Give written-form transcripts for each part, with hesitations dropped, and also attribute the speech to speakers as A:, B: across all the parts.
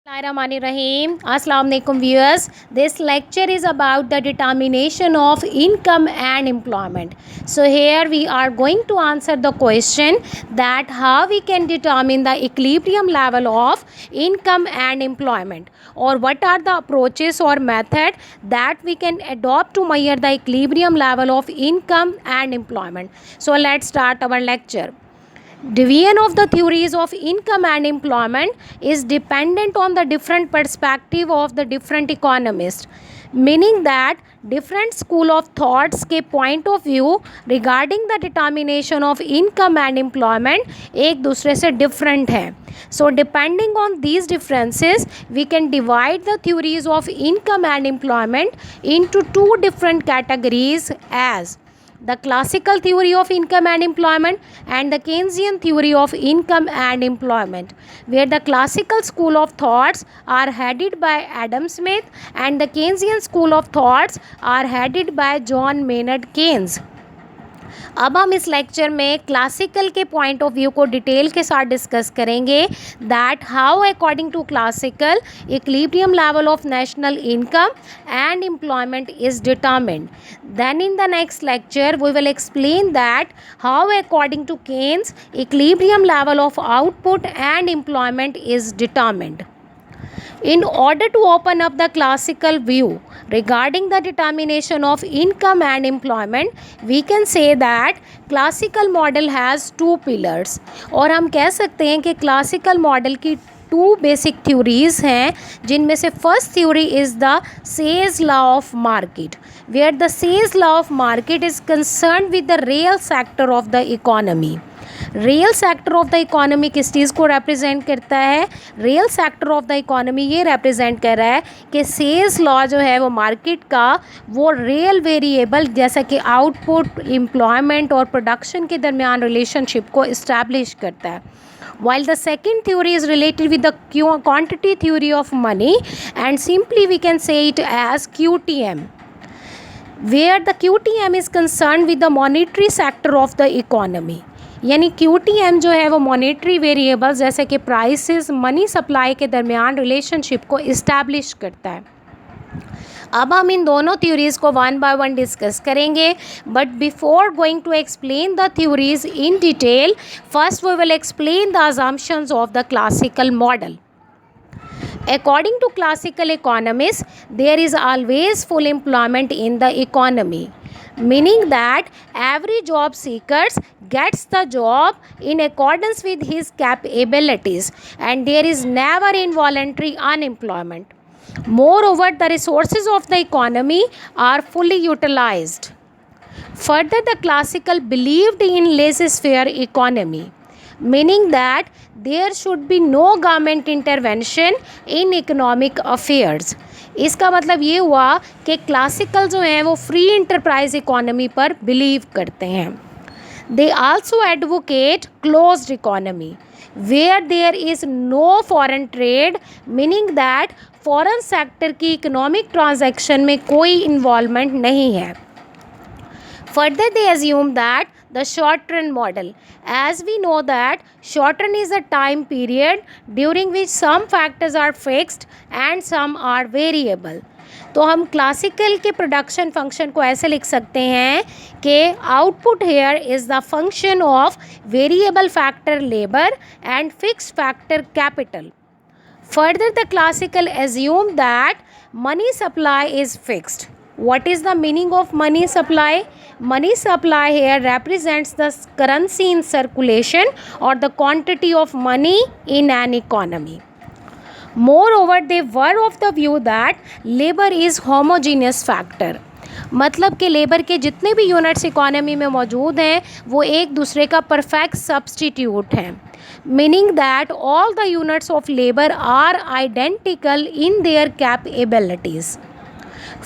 A: Bismillahirrahmanirrahim. Assalamu alaikum viewers. This lecture is about the determination of income and employment. So here we are going to answer the question that how we can determine the equilibrium level of income and employment, or what are the approaches or method that we can adopt to measure the equilibrium level of income and employment. So let's start our lecture. Division of the theories of income and employment is dependent on the different perspective of the different economists, meaning that different school of thoughts के point of view regarding the determination of income and employment एक दूसरे से different है. So depending on these differences, we can divide the theories of income and employment into two different categories as the classical theory of income and employment and the Keynesian theory of income and employment, where the classical school of thoughts are headed by Adam Smith and the Keynesian school of thoughts are headed by John Maynard Keynes. अब हम इस lecture में classical के point of view को detail के साथ discuss करेंगे that how according to classical equilibrium level of national income and employment is determined. Then in the next lecture we will explain that how according to Keynes equilibrium level of output and employment is determined. In order to open up the classical view regarding the determination of income and employment, we can say that classical model has two pillars. और हम कह सकते हैं कि classical model की two basic theories हैं, जिनमें से first theory is the Say's law of market, where the Say's law of market is concern with the real sector of the economy. Real sector of the economy किस चीज़ को represent करता है? Real sector of the economy ये represent कर रहा है कि सेल्स लॉ जो है वो मार्केट का वो रियल वेरिएबल जैसा कि आउटपुट, एम्प्लॉयमेंट और प्रोडक्शन के दरमियान रिलेशनशिप को इस्टेब्लिश करता है. While the second theory is related with the quantity theory of money, and simply we can say it as QTM, where the QTM is concerned with the monetary sector of the economy. यानी QTM जो है वो monetary variables जैसे कि prices, money supply के दरमियान relationship को establish करता है. अब हम इन दोनों थ्योरीज़ को वन बाय वन डिस्कस करेंगे, but before going to explain the theories in detail, first we will explain the assumptions of the classical model. According to classical economists, there is always full employment in the economy, meaning that every job seekers gets the job in accordance with his capabilities and there is never involuntary unemployment. Moreover, the resources of the economy are fully utilized. Further, the classical believed in laissez-faire economy, meaning that there should be no government intervention in economic affairs. इसका मतलब ये हुआ कि classical जो हैं वो free enterprise economy पर believe करते हैं. They also advocate closed economy where there is no foreign trade, meaning that foreign sector की इकोनॉमिक ट्रांजैक्शन में कोई इन्वॉल्वमेंट नहीं है. Further, they assume that the short run model, as we know that short run is a time period during which some factors are fixed and some are variable. तो हम classical के production function को ऐसे लिख सकते हैं कि output here is the function of variable factor labour and fixed factor capital. Further, the classical assume that money supply is fixed. What is the meaning of money supply? Money supply here represents the currency in circulation or the quantity of money in an economy. Moreover, they were of the view that labor is homogeneous factor. मतलब कि labour के जितने भी units economy में मौजूद हैं वो एक दूसरे का परफेक्ट सब्सटीट्यूट हैं, meaning that all the units of labour are identical in their capabilities.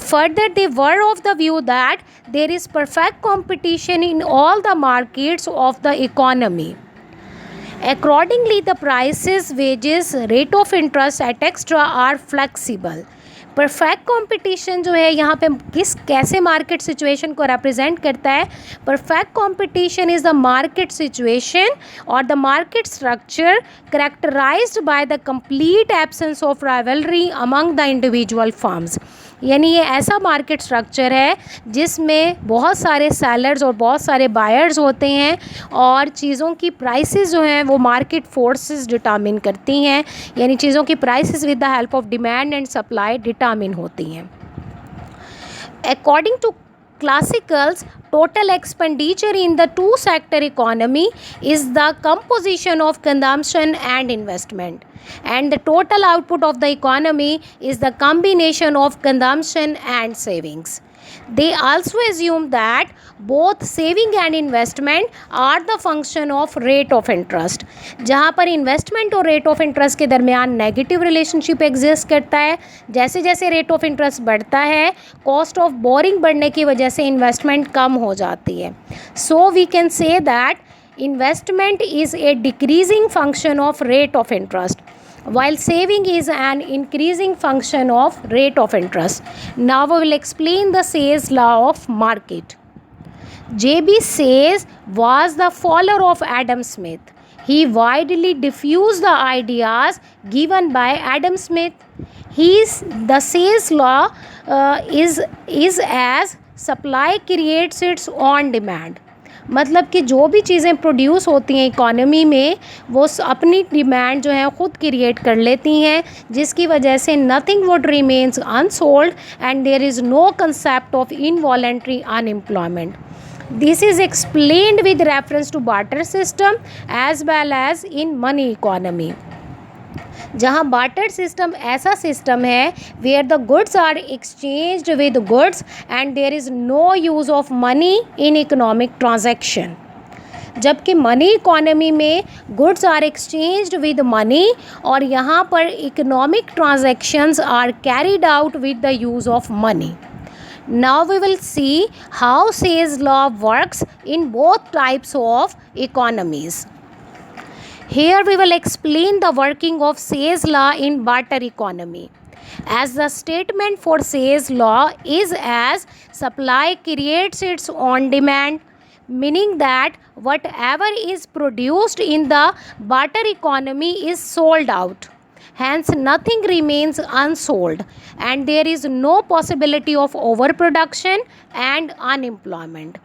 A: Further, they were of the view that there is perfect competition in all the markets of the economy. Accordingly, the prices, wages, rate of interest, etc. are flexible, perfect competition जो है यहाँ पे कैसे market situation को represent करता है? Perfect competition is the market situation और the market structure characterized by the complete absence of rivalry among the individual firms. यानी ये ऐसा मार्केट स्ट्रक्चर है जिसमें बहुत सारे सेलर्स और बहुत सारे बायर्स होते हैं और चीज़ों की प्राइसेस जो हैं वो मार्केट फोर्सेस डिटरमिन करती हैं, यानी चीज़ों की prices with the help of demand and supply determine होती हैं। According to classicals, total expenditure in the two sector economy is the composition of consumption and investment, and the total output of the economy is the combination of consumption and savings. They also assume that both saving and investment are the function of rate of interest, जहाँ पर investment और rate of interest के दरमियान negative relationship exist करता है। जैसे जैसे rate of interest बढ़ता है, कॉस्ट ऑफ बोरिंग बढ़ने की वजह से इन्वेस्टमेंट कम हो जाती है। So we can say that investment is a decreasing function of rate of interest, while saving is an increasing function of rate of interest. Now we will explain the Say's law of market. J.B. Say's was the follower of Adam Smith. He widely diffused the ideas given by Adam Smith. The Say's law is as supply creates its own demand. मतलब कि जो भी चीज़ें produce होती हैं economy में वो अपनी डिमांड जो है ख़ुद क्रिएट कर लेती हैं, जिसकी वजह से nothing would remains unsold and there is no concept of involuntary unemployment. This is explained with reference to barter system as well as in money economy. जहाँ बार्टर सिस्टम ऐसा सिस्टम है where the goods are exchanged with goods and there is no use of money in economic transaction, जबकि money economy में goods are exchanged with money और यहाँ पर economic transactions are carried out with the use of money. Now we will see how Say's law works in both types of economies. Here we will explain the working of Say's law in barter economy. As the statement for Say's law is as supply creates its own demand, meaning that whatever is produced in the barter economy is sold out. Hence nothing remains unsold and there is no possibility of overproduction and unemployment.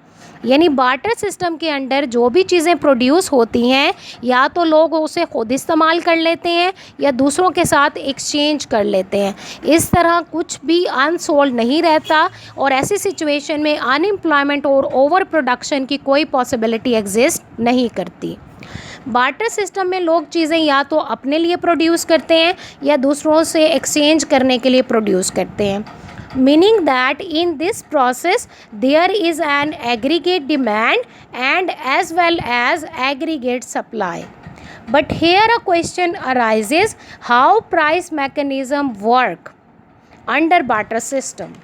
A: यानी barter system के under जो भी चीज़ें produce होती हैं या तो लोग उसे खुद इस्तेमाल कर लेते हैं या दूसरों के साथ एक्सचेंज कर लेते हैं। इस तरह कुछ भी अनसोल्ड नहीं रहता और ऐसी सिचुएशन में अनएम्प्लॉयमेंट और ओवर प्रोडक्शन की कोई पॉसिबिलिटी एग्जिस्ट नहीं करती। बार्टर सिस्टम में लोग चीज़ें या तो अपने लिए प्रोड्यूस करते हैं या दूसरों से एक्सचेंज करने के लिए प्रोड्यूस करते हैं, meaning that in this process there is an aggregate demand and as well as aggregate supply. But here a question arises, how price mechanism work under barter system?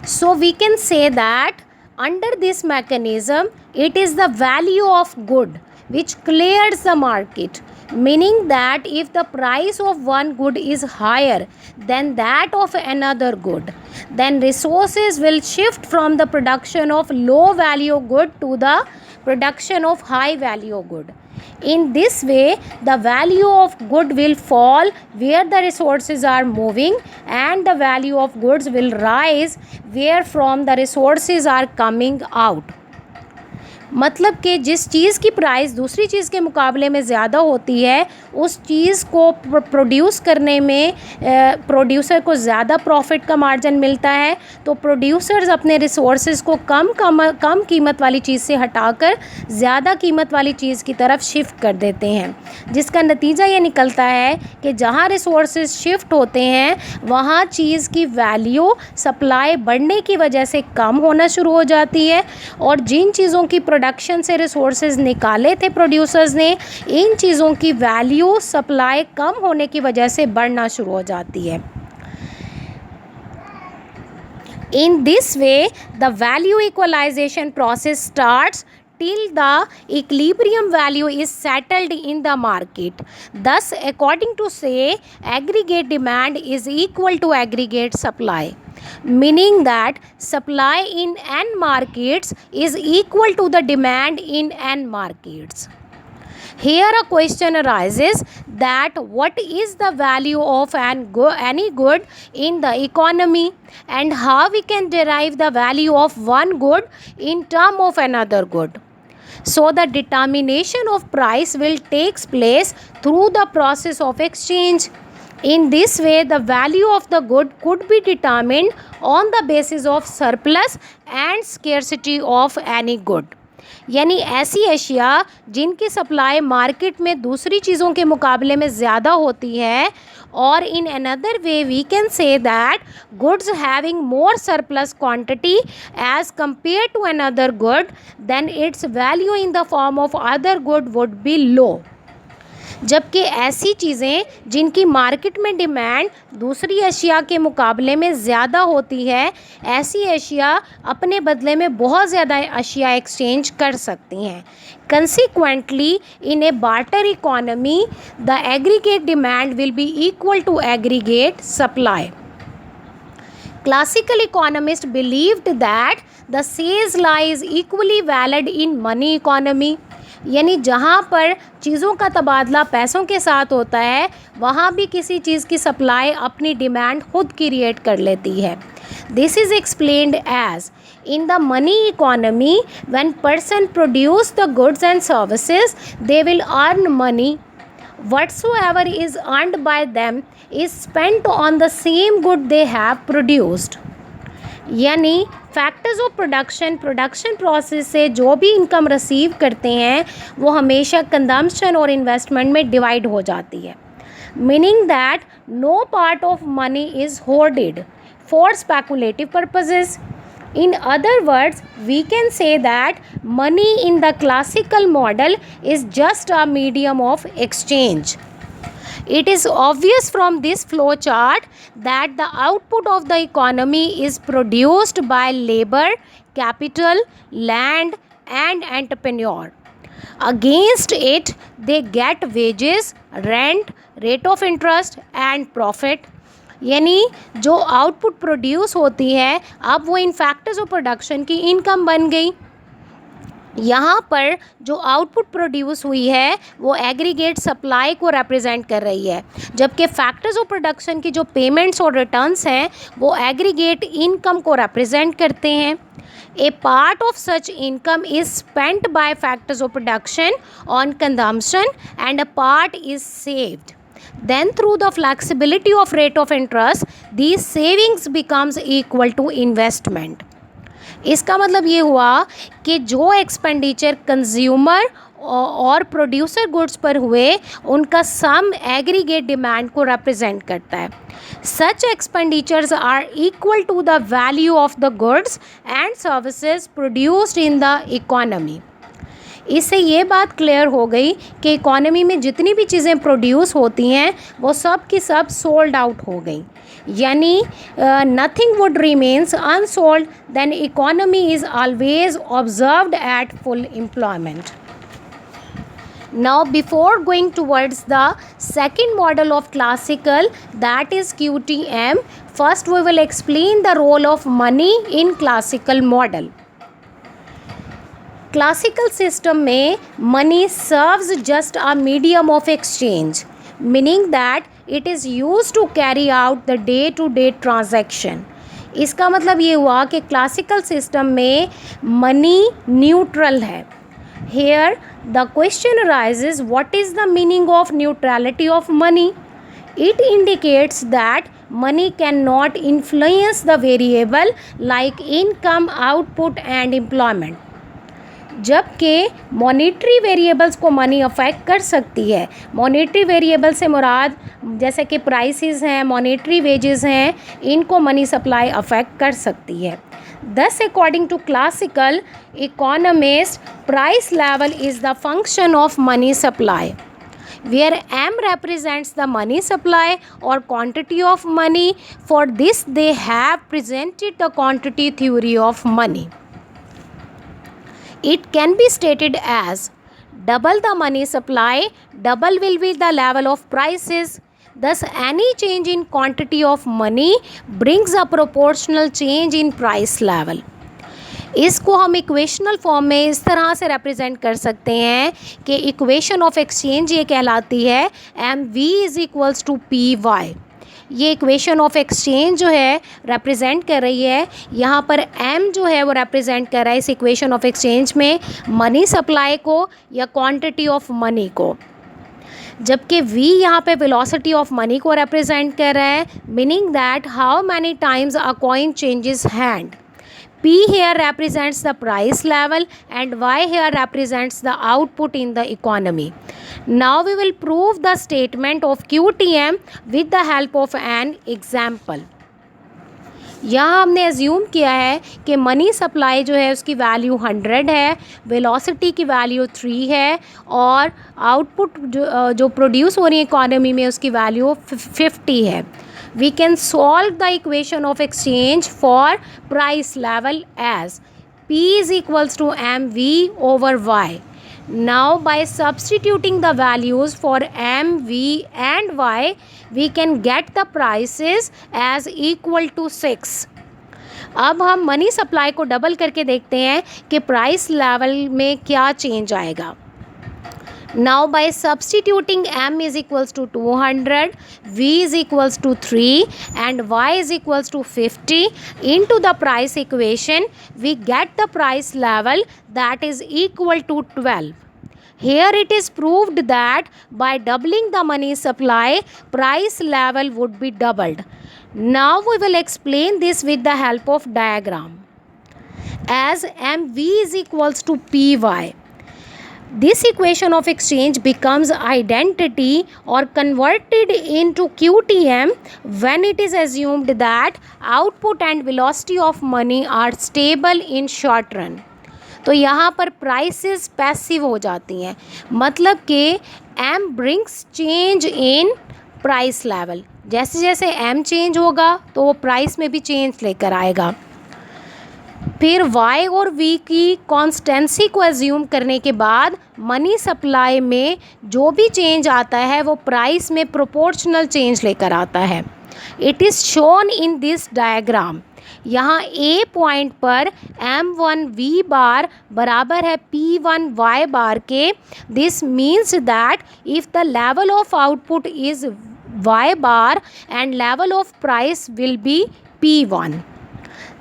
A: So we can say that under this mechanism it is the value of good which clears the market, meaning that if the price of one good is higher than that of another good, then resources will shift from the production of low value good to the production of high value good. In this way, the value of good will fall where the resources are moving and the value of goods will rise where from the resources are coming out. मतलब कि जिस चीज़ की price दूसरी चीज़ के मुकाबले में ज़्यादा होती है उस चीज़ को प्रोड्यूस करने में प्रोड्यूसर को ज़्यादा प्रॉफिट का मार्जिन मिलता है, तो प्रोड्यूसर्स अपने रिसोर्सेज को कम कीमत वाली चीज़ से हटाकर ज़्यादा कीमत वाली चीज़ की तरफ शिफ्ट कर देते हैं, जिसका नतीजा ये निकलता है कि जहाँ रिसोर्सेज शिफ्ट होते हैं वहाँ चीज़ की वैल्यू सप्लाई बढ़ने की वजह से कम होना शुरू हो जाती है और जिन चीज़ों की प्रोडक्शन से रिसोर्सेज निकाले थे प्रोड्यूसर्स ने, इन चीज़ों की वैल्यू सप्लाई कम होने की वजह से बढ़ना शुरू हो जाती है। In this way, the value equalization process starts till the equilibrium value is settled in the market. Thus, according to say, aggregate demand is equal to aggregate supply, meaning that supply in n markets is equal to the demand in n markets. Here a question arises that what is the value of any good in the economy, and how we can derive the value of one good in term of another good. So the determination of price will takes place through the process of exchange. In this way, the value of the good could be determined on the basis of surplus and scarcity of any good. यानी ऐसी अशिया जिनकी supply market में दूसरी चीज़ों के मुकाबले में ज़्यादा होती है, और in another way we can say that goods having more surplus quantity as compare to another good, then its value in the form of other good would be low. जबकि ऐसी चीज़ें जिनकी मार्केट में डिमांड दूसरी अशिया के मुकाबले में ज़्यादा होती है, ऐसी अशिया अपने बदले में बहुत ज़्यादा अशिया एक्सचेंज कर सकती हैं. Consequently in a barter economy the aggregate demand will be equal to aggregate supply. Classical economists believed that the sales law is equally valid in money economy. यानी जहाँ पर चीज़ों का तबादला पैसों के साथ होता है, वहाँ भी किसी चीज़ की सप्लाई अपनी डिमांड खुद क्रिएट कर लेती है. This is explained as in the money economy when person produce the goods and services they will earn money. Whatsoever is earned by them is spent on the same good they have produced. यानी factors of production process से जो भी income receive करते हैं वो हमेशा consumption और investment में डिवाइड हो जाती है. Meaning that no part of money is hoarded for speculative purposes. In other words, we can say that money in the classical model is just a medium of exchange. It is obvious from this flow chart that the output of the economy is produced by labor, capital, land and entrepreneur. Against it, they get wages, rent, rate of interest and profit. यानी जो output produce होती है, अब वो इन factors of production की income बन गई. यहाँ पर जो आउटपुट प्रोड्यूस हुई है वो एग्रीगेट सप्लाई को रिप्रेजेंट कर रही है, जबकि फैक्टर्स ऑफ प्रोडक्शन की जो पेमेंट्स और रिटर्न्स हैं वो एग्रीगेट इनकम को रिप्रेजेंट करते हैं. A part of such income is spent by factors of production on consumption and a part is saved. Then through the flexibility of rate of interest, these savings becomes equal to investment. इसका मतलब ये हुआ कि जो expenditure consumer और producer goods पर हुए उनका सम एग्रीगेट डिमांड को रिप्रेजेंट करता है. Such expenditures are equal to the value of the goods and services produced in the economy. इससे ये बात क्लियर हो गई कि इकोनॉमी में जितनी भी चीज़ें प्रोड्यूस होती हैं वो सब की सब सोल्ड आउट हो गई. यानी nothing would remains unsold, then economy is always observed at full employment. Now before going towards the second model of classical, that is QTM, first we will explain the role of money in classical model. Classical system में money serves just a medium of exchange, meaning that it is use to carry out the day to day transaction. इसका मतलब ये हुआ कि classical system में money neutral है. Here the question arises what is the meaning of neutrality of money. It indicates that money cannot influence the variable like income, output and employment. जबकि monetary variables को money affect कर सकती है. Monetary variable से मुराद जैसे कि prices हैं, monetary wages हैं, इनको मनी सप्लाई अफेक्ट कर सकती है. Thus, according to classical economists, price level is the function of money supply, where M represents the money supply or quantity of money. For this, they have presented the quantity theory of money. It can be stated as double the money supply, double will be the level of prices. Thus, any change in quantity of money brings a proportional change in price level. इसको हम equational form में इस तरह से represent कर सकते हैं कि इक्वेशन ऑफ एक्सचेंज ये कहलाती है MV is equals to PY। ये इक्वेशन ऑफ एक्सचेंज जो है रिप्रेजेंट कर रही है, यहाँ पर M जो है वो रिप्रेजेंट कर रहा है इस इक्वेशन ऑफ एक्सचेंज में मनी सप्लाई को या क्वांटिटी ऑफ मनी को, जबकि V यहाँ पे वेलोसिटी ऑफ मनी को रिप्रेजेंट कर रहा है, meaning that how many times a coin changes hand. P here represents the price level and Y here represents the output in the economy. Now we will prove the statement of QTM with the help of an example. यहाँ हमने assume किया है कि money supply जो है उसकी value 100 है, velocity की वैल्यू 3 है और आउटपुट जो प्रोड्यूस हो रही है इकोनॉमी में उसकी वैल्यू 50 है. We can solve the equation of exchange for price level as P is equals to MV over Y. Now by substituting the values for M, V and Y, we can get the prices as equal to 6. अब हम money supply को double करके देखते हैं कि price level में क्या change आएगा. Now by substituting M is equals to 200, V is equals to 3 and Y is equals to 50 into the price equation, we get the price level that is equal to 12. Here it is proved that by doubling the money supply, price level would be doubled. Now we will explain this with the help of diagram. As MV is equals to PY, this equation of exchange becomes identity or converted into QTM when it is assumed that output and velocity of money are stable in short run. तो यहाँ पर prices passive हो जाती हैं, मतलब कि M brings change in price level. जैसे जैसे M चेंज होगा तो वो प्राइस में भी चेंज लेकर आएगा. फिर Y और V की कॉन्स्टेंसी को एज्यूम करने के बाद मनी सप्लाई में जो भी चेंज आता है वो प्राइस में प्रोपोर्शनल चेंज लेकर आता है. It is shown in this diagram. यहाँ A पॉइंट पर M1 V बार बराबर है P1 Y बार के. This means that if the level of output is Y bar and level of price will be P1,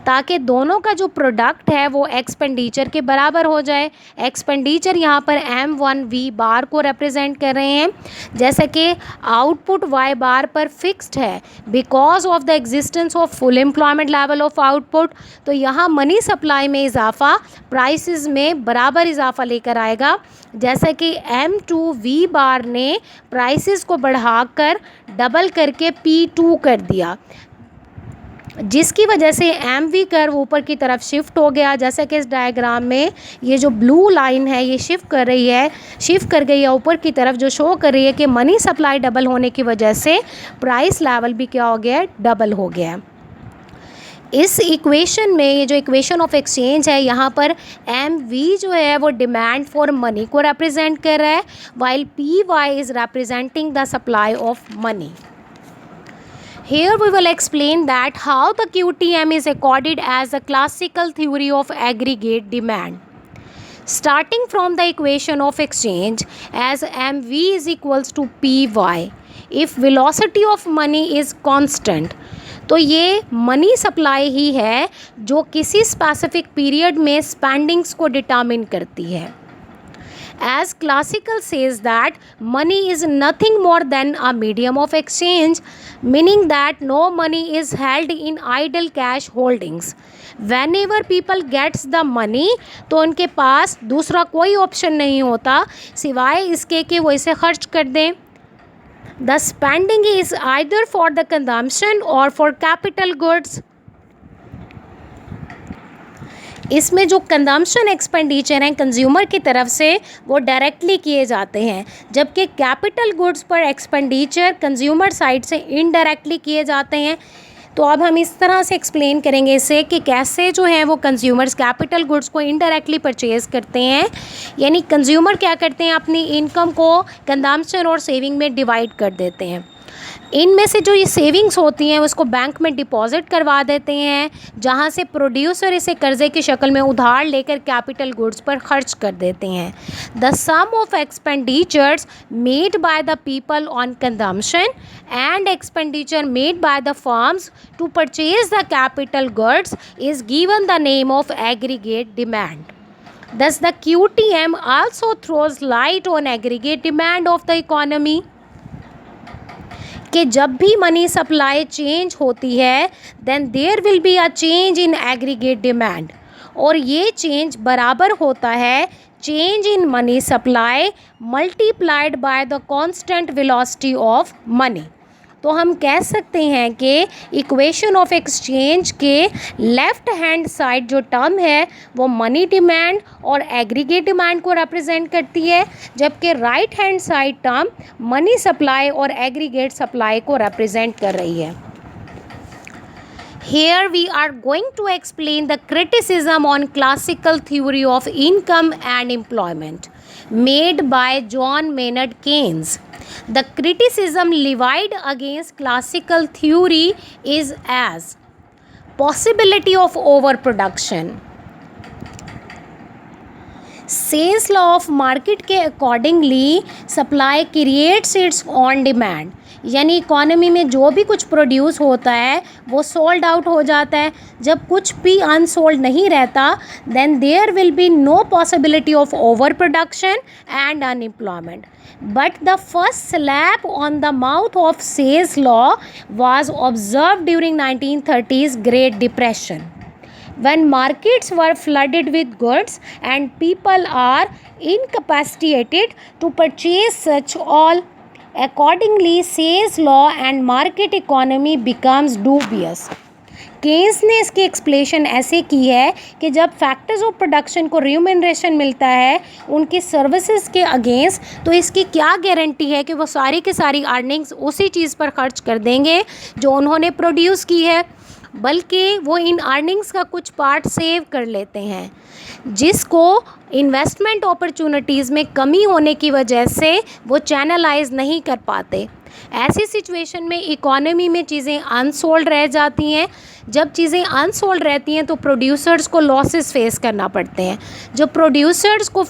A: ताकि दोनों का जो प्रोडक्ट है वो एक्सपेंडिचर के बराबर हो जाए. एक्सपेंडिचर यहाँ पर M1V बार को रिप्रेजेंट कर रहे हैं, जैसे कि आउटपुट Y बार पर फिक्स्ड है because of the existence of full employment level of output. तो यहाँ मनी सप्लाई में इजाफा प्राइसेस में बराबर इजाफा लेकर आएगा, जैसे कि M2V बार ने प्राइसेस को बढ़ाकर डबल करके P2 कर दिया, जिसकी वजह से MV कर्व ऊपर की तरफ शिफ्ट हो गया. जैसे कि इस डायग्राम में ये जो ब्लू लाइन है ये शिफ्ट कर गई है ऊपर की तरफ, जो शो कर रही है कि मनी सप्लाई डबल होने की वजह से प्राइस लेवल भी क्या हो गया है, डबल हो गया है. इस इक्वेशन में ये जो इक्वेशन ऑफ एक्सचेंज है यहाँ पर MV जो है वो डिमांड फॉर मनी को रिप्रेजेंट कर रहा है, while PY is representing the supply of money. Here we will explain that how the QTM is accorded as a classical theory of aggregate demand. Starting from the equation of exchange as MV is equals to PY, if velocity of money is constant, तो ये money supply ही है जो किसी specific period में spendings को determine करती है. As classical says that money is nothing more than a medium of exchange, meaning that no money is held in idle cash holdings. Whenever people gets the money, तो उनके पास दूसरा कोई option नहीं होता सिवाय इसके कि वो इसे खर्च कर दें. The spending is either for the consumption or for capital goods. इसमें जो कंजम्पशन एक्सपेंडिचर हैं कंज्यूमर की तरफ से वो डायरेक्टली किए जाते हैं, जबकि कैपिटल गुड्स पर एक्सपेंडिचर कंज्यूमर साइड से इनडायरेक्टली किए जाते हैं. तो अब हम इस तरह से एक्सप्लेन करेंगे इसे कि कैसे जो है वो कंज्यूमर्स कैपिटल गुड्स को इनडायरेक्टली परचेज़ करते हैं, यानी कंज्यूमर क्या करते हैं, अपनी इनकम को कंजम्पशन और सेविंग में डिवाइड कर देते हैं। इनमें से जो ये सेविंग्स होती हैं उसको बैंक में डिपॉजिट करवा देते हैं, जहाँ से प्रोड्यूसर इसे कर्जे की शक्ल में उधार लेकर कैपिटल गुड्स पर खर्च कर देते हैं। The sum of expenditures made by the people on consumption and expenditure made by the firms to purchase the capital goods is given the name of aggregate demand. Thus, the QTM also throws light on aggregate demand of the economy. कि जब भी money supply change होती है then there will be a change in aggregate demand, और ये change बराबर होता है change in money supply multiplied by the constant velocity of money. तो हम कह सकते हैं कि इक्वेशन ऑफ एक्सचेंज के लेफ़्ट हैंड साइड जो टर्म है वो मनी डिमांड और एग्रीगेट डिमांड को रिप्रेजेंट करती है, जबकि right hand side term money supply और एग्रीगेट सप्लाई को रिप्रेजेंट कर रही है. Here we are going to explain the criticism on classical theory of income and employment made by John Maynard Keynes. The criticism levied against classical theory is as possibility of overproduction. Sales law of market के accordingly supply creates its own demand. यानी economy में जो भी कुछ produce होता है वो sold out हो जाता है. जब कुछ भी अनसोल्ड नहीं रहता then there will be no possibility of over production and unemployment. But the first slap on the mouth of सेल्स law was observed during 1930s great depression, when markets were flooded with goods and people are incapacitated to purchase such all. Accordingly, sales law and market economy becomes dubious. Keynes ने इसकी explanation ऐसे की है कि जब factors of production को remuneration मिलता है उनकी सर्विसेज के अगेंस्ट, तो इसकी क्या गारंटी है कि वो सारी की सारी अर्निंग्स उसी चीज़ पर खर्च कर देंगे जो उन्होंने प्रोड्यूस की है, बल्कि वो इन अर्निंग्स का कुछ पार्ट सेव कर लेते हैं, जिसको इन्वेस्टमेंट अपॉर्चुनिटीज़ में कमी होने की वजह से वो चैनलाइज नहीं कर पाते. ऐसी सिचुएशन में इकोनॉमी में चीज़ें अनसोल्ड रह जाती हैं. जब चीज़ें अनसोल्ड रहती हैं तो प्रोड्यूसर्स को लॉसेस फेस करना पड़ते हैं. जब प्रोड्यूसर्स को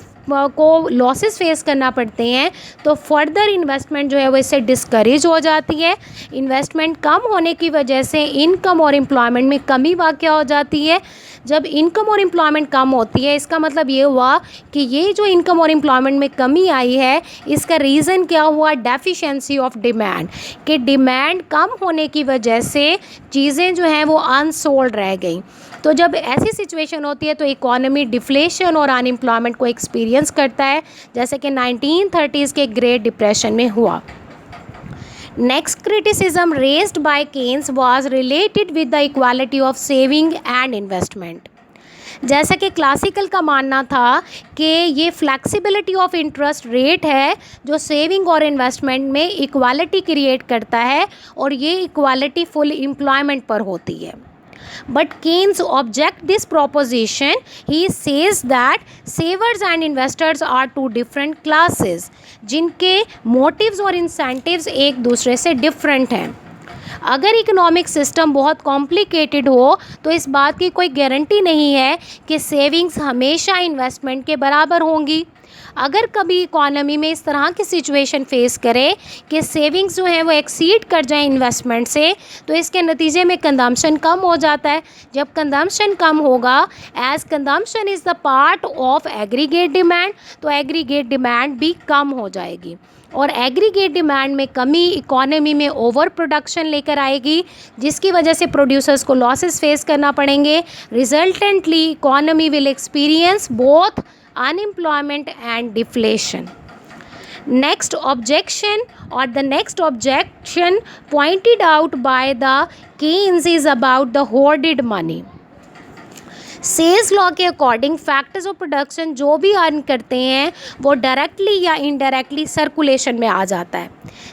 A: लॉसेस फेस करना पड़ते हैं तो फर्दर इन्वेस्टमेंट जो है वो इससे डिस्करेज हो जाती है. इन्वेस्टमेंट कम होने की वजह से इनकम और एम्प्लॉयमेंट में कमी वाक़या हो जाती है. जब इनकम और एम्प्लॉयमेंट कम होती है इसका मतलब ये हुआ कि ये जो इनकम और एम्प्लॉयमेंट में कमी आई है इसका रीज़न क्या हुआ, डेफिशिएंसी ऑफ डिमांड, कि डिमांड कम होने की वजह से चीज़ें जो हैं वो अनसोल्ड रह गई. तो जब ऐसी सिचुएशन होती है तो इकोनॉमी डिफ्लेशन और अनएम्प्लॉयमेंट को एक्सपीरियंस करता है, जैसे कि 1930s के ग्रेट डिप्रेशन में हुआ. Next criticism raised by Keynes was related with the equality of saving and investment. जैसा कि क्लासिकल का मानना था कि ये फ्लेक्सिबिलिटी ऑफ इंटरेस्ट रेट है जो सेविंग और इन्वेस्टमेंट में इक्वालिटी क्रिएट करता है, और ये इक्वालिटी फुल एम्प्लॉयमेंट पर होती है. But Keynes objects this proposition. He says that savers and investors are two different classes, जिनके motives और incentives एक दूसरे से different हैं. अगर इकोनॉमिक सिस्टम बहुत कॉम्प्लिकेटेड हो तो इस बात की कोई गारंटी नहीं है कि सेविंग्स हमेशा इन्वेस्टमेंट के बराबर होंगी. अगर कभी इकोनॉमी में इस तरह की सिचुएशन फेस करे कि सेविंग्स जो है वो एक्सीड कर जाए इन्वेस्टमेंट से, तो इसके नतीजे में कंजम्पशन कम हो जाता है. जब कंजम्पशन कम होगा, as consumption is the part of aggregate demand, तो एग्रीगेट डिमांड भी कम हो जाएगी, और एग्रीगेट डिमांड में कमी इकोनॉमी में ओवर प्रोडक्शन लेकर आएगी, जिसकी वजह से प्रोड्यूसर्स को लॉसेस फेस करना पड़ेंगे. Resultantly economy will experience both unemployment and deflation. Next objection or the next objection pointed out by the Keynes is about the hoarded money. सेल्स लॉ के अकॉर्डिंग फैक्टर्स ऑफ प्रोडक्शन जो भी earn करते हैं वो directly या indirectly circulation में आ जाता है,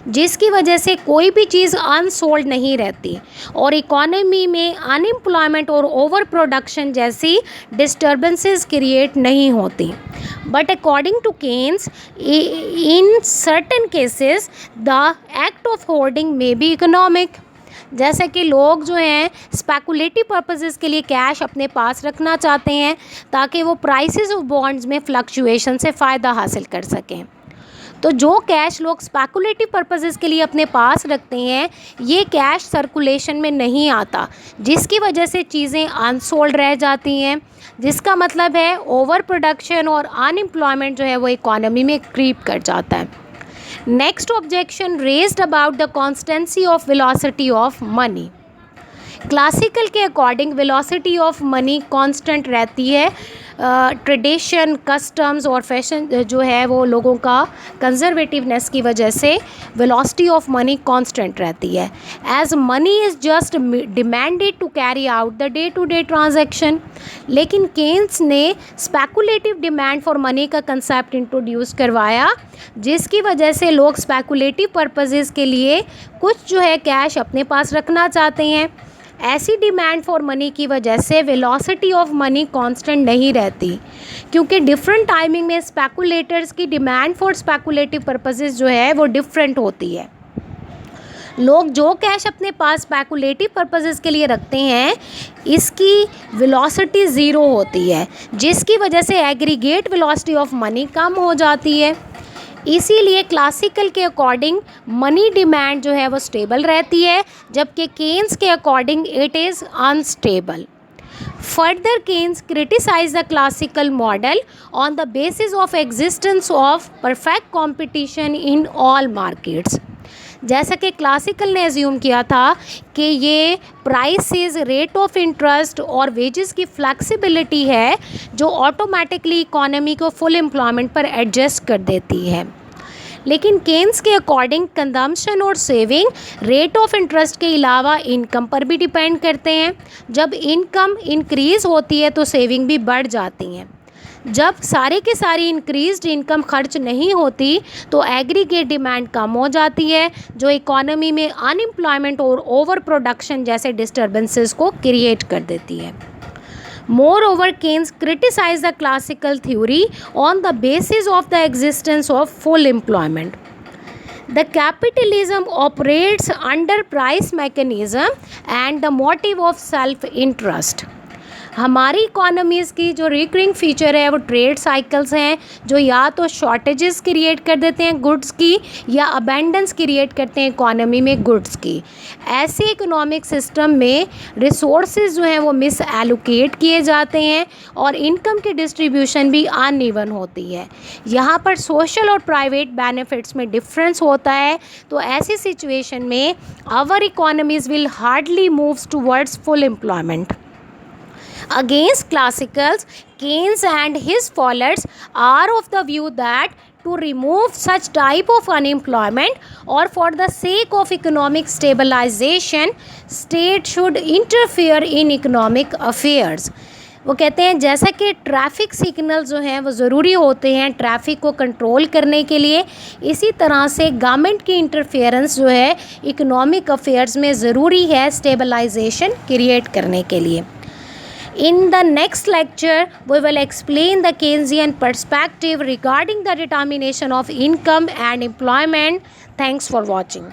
A: जिसकी वजह से कोई भी चीज़ अनसोल्ड नहीं रहती और इकोनॉमी में अनएम्प्लॉयमेंट और ओवर प्रोडक्शन जैसी डिस्टर्बेंसेस क्रिएट नहीं होती। But according to Keynes, in certain cases the act of holding may be economic. जैसे कि लोग जो हैं स्पेकुलेटिव पर्पसेस के लिए कैश अपने पास रखना चाहते हैं ताकि वो प्राइसेस ऑफ बॉन्ड्स में फ्लक्चुएशन से फ़ायदा हासिल कर सकें। तो जो कैश लोग स्पेकुलेटिव पर्पसेस के लिए अपने पास रखते हैं, ये कैश सर्कुलेशन में नहीं आता, जिसकी वजह से चीज़ें अनसोल्ड रह जाती हैं, जिसका मतलब है ओवर प्रोडक्शन और अनएम्प्लॉयमेंट जो है वो इकोनॉमी में क्रीप कर जाता है। Next objection raised about the constancy of velocity of money. Classical के according velocity of money constant रहती है। ट्रेडिशन, कस्टम्स और फैशन जो है वो लोगों का कंजर्वेटिवनेस की वजह से वेलोसिटी ऑफ मनी कांस्टेंट रहती है, as money is just demanded to carry out the day to day transaction. लेकिन केन्स ने स्पेकुलेटिव डिमांड फॉर मनी का कंसेप्ट इंट्रोड्यूस करवाया, जिसकी वजह से लोग स्पेकुलेटिव पर्पसेस के लिए कुछ जो है कैश अपने पास रखना चाहते हैं। ऐसी डिमांड फॉर मनी की वजह से वेलोसिटी ऑफ मनी कांस्टेंट नहीं रहती, क्योंकि डिफरेंट टाइमिंग में स्पेकुलेटर्स की डिमांड फॉर स्पेकुलेटिव पर्पसेस जो है वो डिफरेंट होती है। लोग जो कैश अपने पास स्पेकुलेटिव पर्पसेस के लिए रखते हैं, इसकी वेलोसिटी ज़ीरो होती है, जिसकी वजह से एग्रीगेट वेलोसिटी ऑफ मनी कम हो जाती है। इसीलिए क्लासिकल के अकॉर्डिंग मनी डिमांड जो है वो स्टेबल रहती है, जबकि केन्स के according it is unstable. Further Keynes criticise the classical model on the basis of existence of perfect competition in all markets. जैसा कि क्लासिकल ने एज्यूम किया था कि ये प्राइसेस, रेट ऑफ इंटरेस्ट और वेजेस की फ्लेक्सिबिलिटी है जो ऑटोमेटिकली इकोनॉमी को फुल एम्प्लॉयमेंट पर एडजस्ट कर देती है। लेकिन केन्स के अकॉर्डिंग कंजम्पशन और सेविंग रेट ऑफ इंटरेस्ट के अलावा इनकम पर भी डिपेंड करते हैं। जब इनकम इंक्रीज़ होती है तो सेविंग भी बढ़ जाती हैं। जब सारे के सारी इंक्रीज्ड इनकम खर्च नहीं होती तो एग्रीगेट डिमांड कम हो जाती है, जो इकोनॉमी में अनएम्प्लॉयमेंट और ओवर प्रोडक्शन जैसे डिस्टर्बेंसेस को क्रिएट कर देती है। Moreover, Keynes criticized the classical theory on the basis of the existence of full employment. The capitalism operates under price mechanism and the motive of self-interest. हमारी economies की जो recurring feature है वो trade cycles हैं, जो या तो shortages create कर देते हैं गुड्स की या अबेंडेंस क्रिएट करते हैं इकोनॉमी में गुड्स की। ऐसे इकोनॉमिक सिस्टम में रिसोर्सेज जो हैं वो मिस एलोकेट किए जाते हैं और इनकम की डिस्ट्रीब्यूशन भी अनइवन होती है। यहाँ पर सोशल और प्राइवेट बेनिफिट्स में डिफरेंस होता है। तो ऐसी सिचुएशन में our economies will hardly moves towards full employment. Against classicals, Keynes and his followers are of the view that to remove such type of unemployment or for the sake of economic stabilization, state should interfere in economic affairs. वो कहते हैं जैसा कि traffic signal जो हैं वो ज़रूरी होते हैं ट्रैफिक को कंट्रोल करने के लिए, इसी तरह से गवर्नमेंट की इंटरफेरेंस जो है इकोनॉमिक अफेयर्स में ज़रूरी है स्टेबलाइजेशन क्रिएट करने के लिए। In the next lecture, we will explain the Keynesian perspective regarding the determination of income and employment. Thanks for watching.